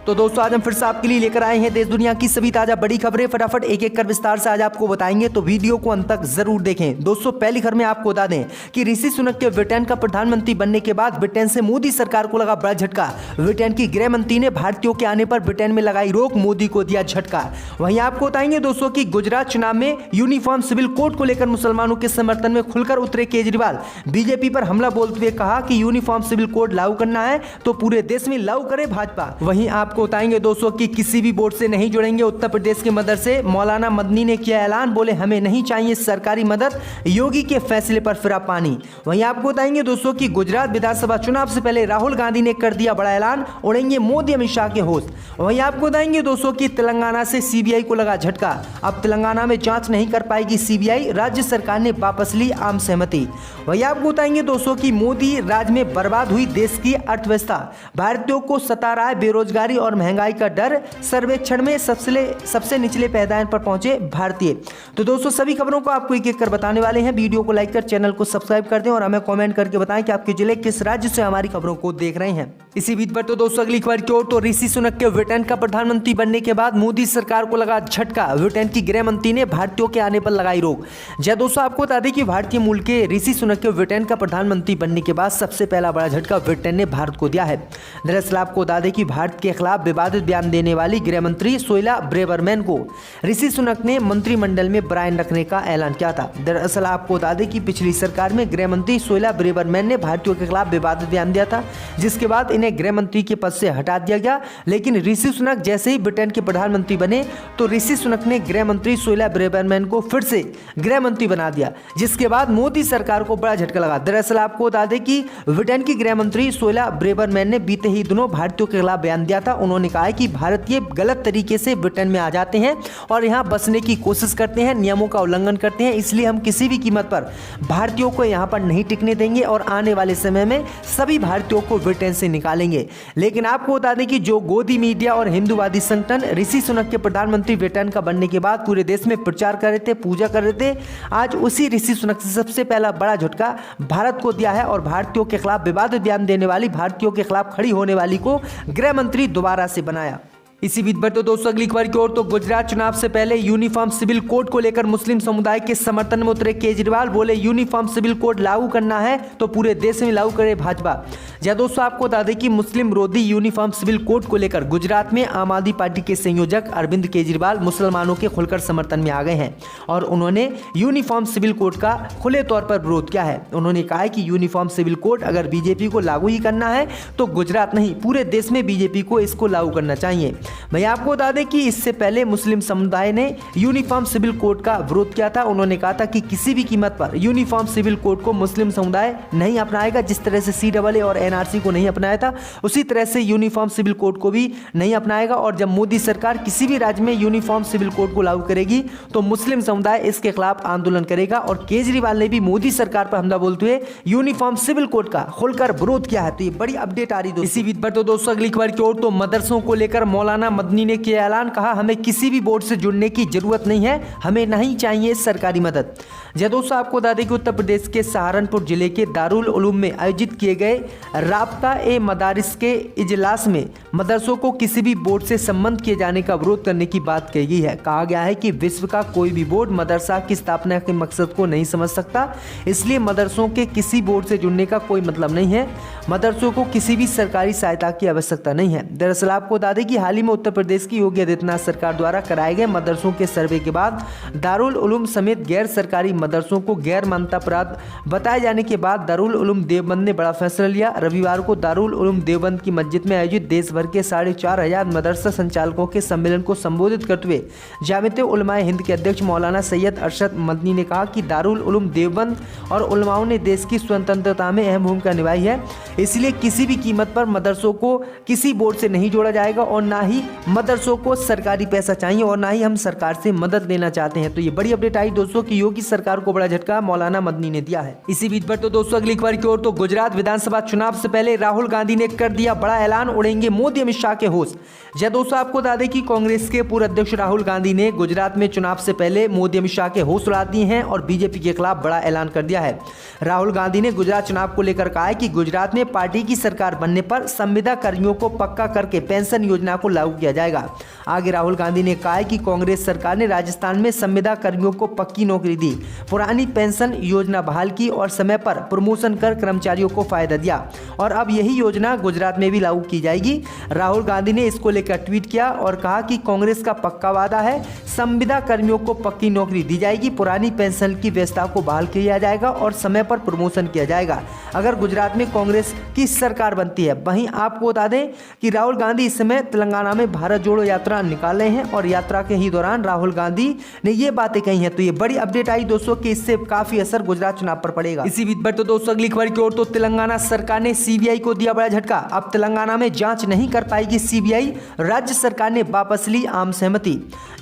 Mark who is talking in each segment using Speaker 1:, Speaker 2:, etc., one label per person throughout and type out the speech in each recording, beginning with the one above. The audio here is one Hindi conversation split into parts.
Speaker 1: तो दोस्तों आज हम फिर से आपके लिए लेकर आए हैं देश दुनिया की सभी ताजा बड़ी खबरें। फटाफट एक एक कर विस्तार से आज आपको बताएंगे, तो वीडियो को अंत तक जरूर देखें। दोस्तों पहली खबर में आपको बता दें कि ऋषि सुनक के ब्रिटेन का प्रधानमंत्री बनने के बाद ब्रिटेन से मोदी सरकार को लगा बड़ा झटका। ब्रिटेन की गृह मंत्री ने भारतीयों के आने पर ब्रिटेन में लगाई रोक, मोदी को दिया झटका। वहीं आपको बताएंगे दोस्तों की गुजरात चुनाव में यूनिफॉर्म सिविल कोड को लेकर मुसलमानों के समर्थन में खुलकर उतरे केजरीवाल। बीजेपी पर हमला बोलते हुए कहा कि यूनिफॉर्म सिविल कोड लागू करना है तो पूरे देश में लागू करे भाजपा। वहीं आपको बताएंगे दोस्तों कि किसी भी बोर्ड से नहीं जुड़ेंगे उत्तर प्रदेश के मदरसे। मौलाना मदनी ने किया ऐलान, बोले हमें नहीं चाहिए सरकारी मदद, योगी के फैसले पर फिरा पानी। वहीं आपको बताएंगे दोस्तों कि गुजरात विधानसभा चुनाव से पहले राहुल गांधी ने कर दिया बड़ा ऐलान, उड़ेंगे मोदी अमित शाह के होश। वहीं आपको बताएंगे दोस्तों कि तेलंगाना से सीबीआई को लगा झटका। अब तेलंगाना में जांच नहीं कर पाएगी सीबीआई, राज्य सरकार ने वापस ली आम सहमति। वहीं आपको बताएंगे दोस्तों कि मोदी राज में बर्बाद हुई देश की अर्थव्यवस्था, भारतीयों को सता रहा है बेरोजगारी और महंगाई का डर, सर्वेक्षण में सबसे निचले पायदान पर पहुंचे भारतीय। तो दोस्तों सभी खबरों को आपको एक एक कर बताने वाले हैं। वीडियो को लाइक कर चैनल को सब्सक्राइब कर दें और हमें कमेंट करके बताएं कि आपके जिले किस राज्य से हमारी खबरों को देख रहे हैं। इसी बीच पर तो दोस्तों अगली खबर की ओर, तो ऋषि सुनक के ब्रिटेन का प्रधानमंत्री बनने के बाद मोदी सरकार को लगा झटका। ब्रिटेन की गृह मंत्री ने भारतीयों के आने पर लगाई रोक। जय दोस्तों आपको बता दें कि भारतीय मूल के ऋषि सुनक के ब्रिटेन का प्रधानमंत्री बनने के बाद सबसे पहला बड़ा झटका ब्रिटेन ने भारत को दिया है। दरअसल आपको बता दें कि भारत के खिलाफ विवादित बयान देने वाली गृह मंत्री सोइला ब्रेबरमैन को ऋषि सुनक ने मंत्रिमंडल में बराइन रखने का ऐलान किया था। दरअसल आपको बता दें कि पिछली सरकार में गृह मंत्री सोइला ब्रेबरमैन ने भारतीयों के खिलाफ विवादित बयान दिया था, जिसके बाद इन्हें गृह मंत्री के पद से हटा दिया गया। लेकिन ऋषि सुनक जैसे ही ब्रिटेन के प्रधानमंत्री बने तो ऋषि सुनक ने गृह मंत्री सोइला ब्रेबरमैन को फिर से गृह मंत्री बना दिया, जिसके बाद मोदी सरकार को बड़ा झटका लगा। दरअसल आपको बता दें कि ब्रिटेन की गृह मंत्री सोइला ब्रेबरमैन ने बीते ही दिनों भारतीयों के खिलाफ बयान दिया था। उन्होंने कहा कि भारतीय गलत तरीके से ब्रिटेन में आ जाते हैं और यहां बसने की कोशिश करते हैं, नियमों का उल्लंघन करते हैं, इसलिए हम किसी भी कीमत पर भारतीयों को यहां पर नहीं टिकने देंगे और आने वाले समय में सभी भारतीयों को ब्रिटेन से निकालेंगे। लेकिन आपको बता दें कि जो गोदी मीडिया और हिंदूवादी संगठन ऋषि सुनक के प्रधानमंत्री ब्रिटेन का बनने के बाद पूरे देश में प्रचार कर रहे थे, पूजा कर रहे थे, आज उसी ऋषि सुनक से सबसे पहला बड़ा झटका भारत को दिया है और भारतीयों के खिलाफ विवादित बयान देने वाली, भारतीयों के खिलाफ खड़ी होने वाली को गृह मंत्री दोबारा से बनाया। इसी बीच पर तो दोस्तों अगली खबर की ओर, तो गुजरात चुनाव से पहले यूनिफॉर्म सिविल कोड को लेकर मुस्लिम समुदाय के समर्थन में उतरे केजरीवाल, बोले यूनिफॉर्म सिविल कोड लागू करना है तो पूरे देश में लागू करे भाजपा। जय दोस्तों आपको बता दें कि मुस्लिम विरोधी यूनिफॉर्म सिविल कोड को लेकर गुजरात में आम आदमी पार्टी के संयोजक अरविंद केजरीवाल मुसलमानों के खुलकर समर्थन में आ गए हैं और उन्होंने यूनिफॉर्म सिविल कोड का खुले तौर पर विरोध किया है। उन्होंने कहा है कि यूनिफॉर्म सिविल कोड अगर बीजेपी को लागू ही करना है तो गुजरात नहीं पूरे देश में बीजेपी को इसको लागू करना चाहिए। मैं आपको बता दें कि इससे पहले मुस्लिम समुदाय ने यूनिफॉर्म सिविल कोड का विरोध किया था। उन्होंने कहा था कि किसी भी कीमत पर यूनिफॉर्म सिविल कोड को मुस्लिम समुदाय नहीं अपनाएगा। जिस तरह से CAA और NRC को नहीं अपनाया था, उसी तरह से यूनिफॉर्म सिविल कोड को भी नहीं अपनाएगा। और जब मोदी सरकार किसी भी राज्य में यूनिफॉर्म सिविल कोड को लागू करेगी तो मुस्लिम समुदाय इसके खिलाफ आंदोलन करेगा। और केजरीवाल ने भी मोदी सरकार पर हमला बोलते हुए यूनिफॉर्म सिविल कोड का खुलकर विरोध किया है। तो ये बड़ी अपडेट आ रही है। इसी बीच पर तो दोस्तों अगली खबर की ओर, तो मदरसों को लेकर मौलाना मदनी ने किया ऐलान, कहा हमें किसी भी बोर्ड से जुड़ने की जरूरत नहीं है, हमें नहीं चाहिए सरकारी मदद। जय दोस्तों आपको बता दें कि उत्तर प्रदेश के सहारनपुर जिले के दारुल उलूम में आयोजित किए गए राब्ता ए मदारिस के इजलास में मदरसों को किसी भी बोर्ड से संबंध किए जाने का विरोध करने की बात कही गई है। कहा गया है कि विश्व का कोई भी बोर्ड मदरसा की स्थापना के मकसद को नहीं समझ सकता, इसलिए मदरसों के किसी बोर्ड से जुड़ने का कोई मतलब नहीं है। मदरसों को किसी भी सरकारी सहायता की आवश्यकता नहीं है। दरअसल आपको बता दें कि हाल ही में उत्तर प्रदेश की योगी आदित्यनाथ सरकार द्वारा कराए गए मदरसों के सर्वे के बाद दारुल उलूम समेत गैर सरकारी मदरसों को गैर मान्यता प्राप्त बताए जाने के बाद दारुल उलूम देवबंद ने बड़ा फैसला लिया। रविवार को दारुल उलूम देवबंद की मस्जिद में आयोजित देश भर के 4,500 मदरसा संचालकों के सम्मेलन को संबोधित करते हुए जामियत उलमाए हिंद के अध्यक्ष मौलाना सैयद अरशद मदनी ने कहा कि दारुल उलूम देवबंद और उलमाओं ने देश की स्वतंत्रता में अहम भूमिका निभाई है, इसलिए किसी भी कीमत पर मदरसों को किसी बोर्ड से नहीं जोड़ा जाएगा और ना ही मदरसों को सरकारी पैसा चाहिए और ना ही हम सरकार से मदद लेना चाहते हैं। तो ये बड़ी अपडेट आई दोस्तों कि योगी सरकार को बड़ा झटका मौलाना मदनी ने दिया है। इसी बीच पर तो दोस्तों अगली खबर की ओर, तो गुजरात विधानसभा चुनाव से पहले राहुल गांधी ने कर दिया बड़ा ऐलान, उड़ेंगे मोदी मोदी अमित शाह के होश। जय दोस्तों, आपको बता दें कि कांग्रेस के पूर्व अध्यक्ष राहुल गांधी ने गुजरात में चुनाव से पहले मोदी अमित शाह के होश उड़ा दिए हैं और बीजेपी के खिलाफ बड़ा ऐलान कर दिया है। राहुल गांधी ने गुजरात चुनाव को लेकर कहा है कि गुजरात में पार्टी की सरकार बनने पर संविदा कर्मियों को पक्का करके पेंशन योजना को लागू किया जाएगा। आगे राहुल गांधी ने कहा है कि कांग्रेस सरकार ने राजस्थान में संविदा कर्मियों को पक्की नौकरी दी, पुरानी पेंशन योजना बहाल की और समय पर प्रमोशन कर कर्मचारियों को फायदा दिया और अब यही योजना गुजरात में भी लागू की जाएगी। राहुल गांधी ने इसको लेकर ट्वीट किया और कहा कि कांग्रेस का पक्का वादा है, संविदा कर्मियों को पक्की नौकरी दी जाएगी, पुरानी पेंशन की व्यवस्था को बहाल किया जाएगा और समय पर प्रमोशन किया जाएगा अगर गुजरात में कांग्रेस की सरकार बनती है। वहीं आपको बता दें कि राहुल गांधी इस समय तेलंगाना में भारत जोड़ो यात्रा निकाल रहे हैं और यात्रा के ही दौरान राहुल गांधी ने ये बातें कही हैं। तो ये बड़ी अपडेट आई दोस्तों कि इससे काफी असर गुजरात चुनाव पर पड़ेगा। इसी बीच पर तो दोस्तों अगली खबर की ओर, तो तेलंगाना सरकार ने सीबीआई को दिया बड़ा झटका। अब तेलंगाना में जांच नहीं कर पाएगी सीबीआई, राज्य सरकार ने वापस ली आम सहमति।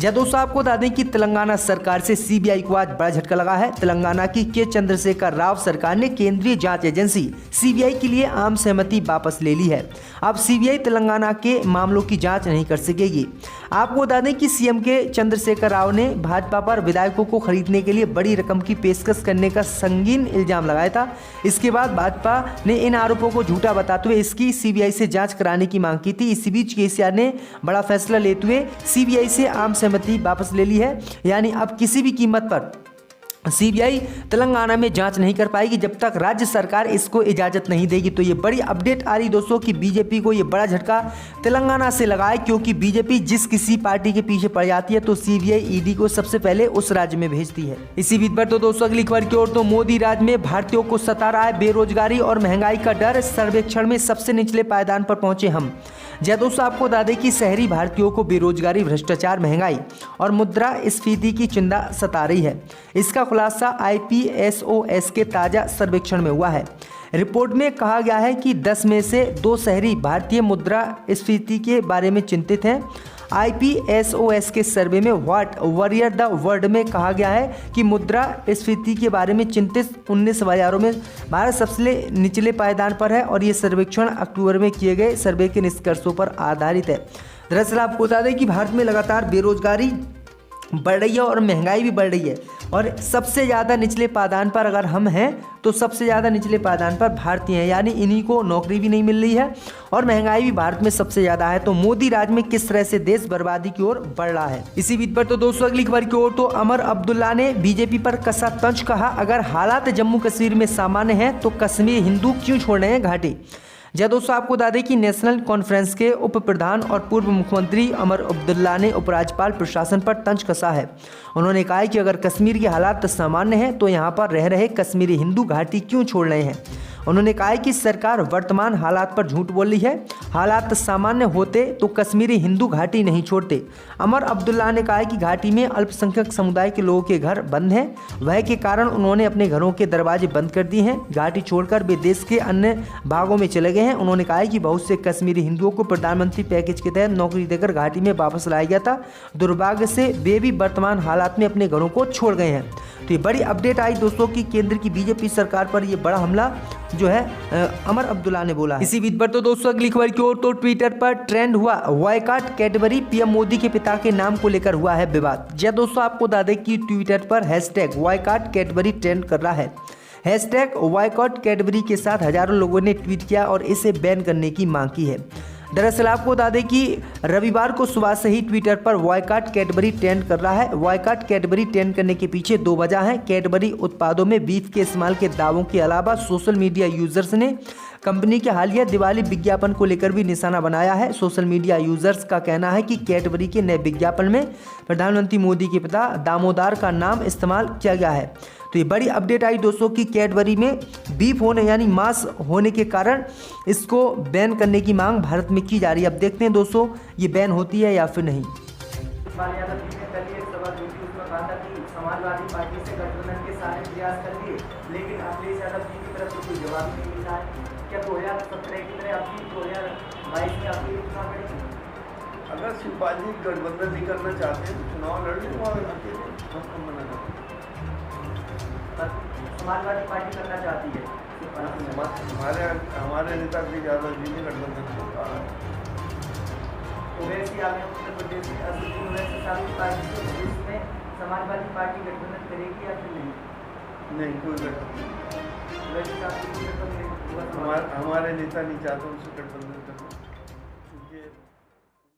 Speaker 1: जय दोस्तों, आपको बता दें कि तेलंगाना सरकार से सीबीआई को आज बड़ा झटका लगा है। तेलंगाना की के चंद्रशेखर राव सरकार ने केंद्रीय जांच एजेंसी सीबीआई के लिए आम सहमति वापस ले ली है। अब सीबीआई तेलंगाना के मामलों की जांच नहीं कर सकेगी। आपको बता दें कि सीएम के चंद्रशेखर राव ने भाजपा पर विधायकों को खरीदने के लिए बड़ी रकम की पेशकश करने का संगीन इल्जाम लगाया था। इसके बाद भाजपा ने इन आरोपों को झूठा बताते हुए इसकी सीबीआई से जांच कराने की मांग की थी। इसी बीच केसीआर ने बड़ा फैसला लेते हुए सीबीआई से आम सहमति वापस ले ली है, यानी अब किसी भी कीमत पर सीबीआई तेलंगाना में जांच नहीं कर पाएगी जब तक राज्य सरकार इसको इजाजत नहीं देगी। तो ये बड़ी अपडेट आ रही दोस्तों कि बीजेपी को ये बड़ा झटका तेलंगाना से लगा है, क्योंकि बीजेपी जिस किसी पार्टी के पीछे पड़ जाती है तो सीबीआई ईडी को सबसे पहले उस राज्य में भेजती है। इसी बीच पर तो दोस्तों अगली खबर की ओर, तो मोदी राज में भारतीयों को सता रहा है बेरोजगारी और महंगाई का डर, सर्वेक्षण में सबसे निचले पायदान पर पहुंचे हम। जय दोस्तों, आपको बता दें कि शहरी भारतीयों को बेरोजगारी, भ्रष्टाचार, महंगाई और मुद्रास्फीति की चिंता सता रही है। इसका खुलासा IPSOS के ताजा सर्वेक्षण में हुआ है। रिपोर्ट में कहा गया है कि 10 में से 2 शहरी भारतीय मुद्रास्फीति के बारे में चिंतित हैं। IPSOS के सर्वे में व्हाट वॉरियर द वर्ल्ड में कहा गया है कि मुद्रास्फीति के बारे में चिंतित 19 बाजारों में भारत सबसे निचले पायदान पर है और ये सर्वेक्षण अक्टूबर में किए गए सर्वे के निष्कर्षों पर आधारित है। दरअसल आपको बता दें कि भारत में लगातार बेरोजगारी बढ़ रही है और महंगाई भी बढ़ रही है और सबसे ज़्यादा निचले पायदान पर अगर हम हैं तो सबसे ज़्यादा निचले पायदान पर भारतीय हैं, यानी इन्हीं को नौकरी भी नहीं मिल रही है और महंगाई भी भारत में सबसे ज़्यादा है। तो मोदी राज में किस तरह से देश बर्बादी की ओर बढ़ रहा है। इसी बीच पर तो दोस्तों अगली खबर की ओर, तो अमर अब्दुल्ला ने बीजेपी पर कसा तंज, कहा अगर हालात जम्मू कश्मीर में सामान्य हैं तो कश्मीर हिंदू क्यों छोड़ रहे हैं घाटी। जय दोस्तों, आपको बता दें कि नेशनल कॉन्फ्रेंस के उप प्रधान और पूर्व मुख्यमंत्री अमर अब्दुल्ला ने उपराज्यपाल प्रशासन पर तंज कसा है। उन्होंने कहा है कि अगर कश्मीर के हालात सामान्य हैं तो यहां पर रह रहे कश्मीरी हिंदू घाटी क्यों छोड़ रहे हैं। उन्होंने कहा है कि सरकार वर्तमान हालात पर झूठ बोल रही है, हालात सामान्य होते तो कश्मीरी हिंदू घाटी नहीं छोड़ते। अमर अब्दुल्ला ने कहा है कि घाटी में अल्पसंख्यक समुदाय के लोगों के घर बंद हैं, वह के कारण उन्होंने अपने घरों के दरवाजे बंद कर दिए हैं। घाटी छोड़कर वे देश के अन्य भागों में चले गए हैं। उन्होंने कहा है कि बहुत से कश्मीरी हिंदुओं को प्रधानमंत्री पैकेज के तहत नौकरी देकर घाटी में वापस लाया गया था, दुर्भाग्य से वे भी वर्तमान हालात में अपने घरों को छोड़ गए हैं। तो ये बड़ी अपडेट आई दोस्तों कि केंद्र की बीजेपी सरकार पर ये बड़ा हमला जो है अमर अब्दुल्ला ने बोला। इसी बीच पर तो दोस्तों अगली खबर की ओर, तो ट्विटर पर ट्रेंड हुआ बॉयकॉट कैडबरी, पीएम मोदी के पिता के नाम को लेकर हुआ है विवाद। जय दोस्तों, आपको बता दें कि ट्विटर पर हैशटैग बॉयकॉट कैडबरी ट्रेंड कर रहा है। हैशटैग बॉयकॉट कैडबरी के साथ हजारों लोगों ने ट्वीट किया और इसे बैन करने की मांग की है। दरअसल आपको बता दें कि रविवार को सुबह से ही ट्विटर पर बॉयकॉट कैडबरी ट्रेंड कर रहा है। बॉयकॉट कैडबरी ट्रेंड करने के पीछे 2 वजह हैं। कैडबरी उत्पादों में बीफ के इस्तेमाल के दावों के अलावा सोशल मीडिया यूजर्स ने कंपनी के हालिया दिवाली विज्ञापन को लेकर भी निशाना बनाया है। सोशल मीडिया यूजर्स का कहना है कि कैडबरी के नए विज्ञापन में प्रधानमंत्री मोदी के पिता दामोदर का नाम इस्तेमाल किया गया है। तो ये बड़ी अपडेट आई दोस्तों कि कैडबरी में बीफ होने यानी मांस होने के कारण इसको बैन करने की मांग भारत में की जा रही है। अब देखते हैं दोस्तों ये बैन होती है या फिर नहीं।
Speaker 2: समाजवादी पार्टी से गठबंधन के सारे प्रयास कर लिए, लेकिन अखिलेश यादव जी की तरफ से कोई जवाब नहीं मिल रहा है। क्या 2017 की तरह अपनी 2022 में अपनी चुनाव लड़ेगी?
Speaker 3: अगर शिवपाल जी गठबंधन नहीं करना चाहते हैं तो चुनाव लड़ लें और अकेले हम मना करते।
Speaker 2: समाजवादी पार्टी करना चाहती है,
Speaker 3: हमारे नेता अखिलेश यादव जी ने गठबंधन को कहा।
Speaker 2: ओवैसी आ गए उत्तर प्रदेश में, असदुद्दीन ओवैसी साहब की पार्टी से भविष्य में समाजवादी पार्टी गठबंधन करेगी या फिर नहीं?
Speaker 3: नहीं, कोई गठबंधन।
Speaker 2: ओवैसी साहब की कोई गठबंधन नहीं हुआ?
Speaker 3: हमारे नेता नहीं चाहते उनसे गठबंधन।